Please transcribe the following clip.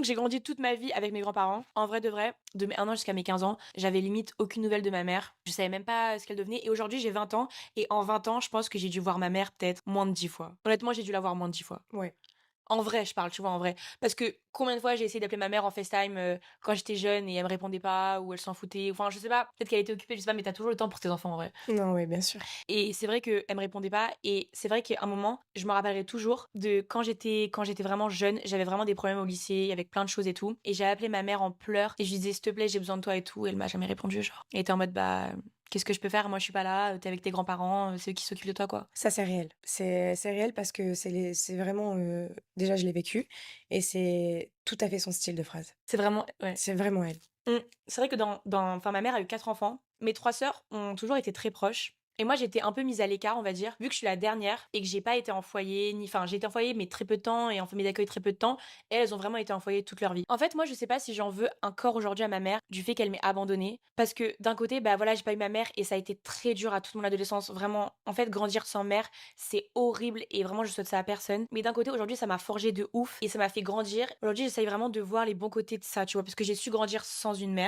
j'ai grandi toute ma vie avec mes grands-parents. En vrai de vrai, de mes 1 an jusqu'à mes 15 ans, j'avais limite aucune nouvelle de ma mère. Je savais même pas ce qu'elle devenait et aujourd'hui, j'ai 20 ans et en 20 ans, je pense que j'ai dû voir ma mère peut-être moins de 10 fois. Honnêtement, j'ai dû la voir moins de 10 fois. Ouais. En vrai, je parle, tu vois, en vrai. Parce que combien de fois j'ai essayé d'appeler ma mère en FaceTime quand j'étais jeune et elle me répondait pas ou elle s'en foutait. Enfin, je sais pas, peut-être qu'elle était occupée, je sais pas, mais t'as toujours le temps pour tes enfants en vrai. Non, ouais, bien sûr. Et c'est vrai qu'elle me répondait pas et c'est vrai qu'à un moment, je me rappellerai toujours de quand j'étais vraiment jeune, j'avais vraiment des problèmes au lycée avec plein de choses et tout et j'ai appelé ma mère en pleurs et je lui disais s'il te plaît, j'ai besoin de toi et tout et elle m'a jamais répondu genre. Elle était en mode bah qu'est-ce que je peux faire? Moi je suis pas là, t'es avec tes grands-parents, c'est eux qui s'occupent de toi quoi. Ça, c'est réel. C'est réel parce que c'est vraiment, déjà je l'ai vécu et c'est tout à fait son style de phrase. C'est vraiment ouais. C'est vraiment elle. Mmh. C'est vrai que enfin ma mère a eu 4 enfants. Mes 3 sœurs ont toujours été très proches et moi j'étais un peu mise à l'écart, on va dire, vu que je suis la dernière et que j'ai pas été en foyer ni enfin j'ai été en foyer mais très peu de temps et en famille d'accueil très peu de temps et elles ont vraiment été en foyer toute leur vie. En fait, moi je sais pas si j'en veux encore aujourd'hui à ma mère du fait qu'elle m'ait abandonnée parce que d'un côté, bah voilà, j'ai pas eu ma mère et ça a été très dur à toute mon adolescence. Vraiment, en fait, grandir sans mère, c'est horrible et vraiment je souhaite ça à personne. Mais d'un côté, aujourd'hui, ça m'a forgé de ouf et ça m'a fait grandir. Aujourd'hui, j'essaye vraiment de voir les bons côtés de ça, tu vois, parce que j'ai su grandir sans une mère.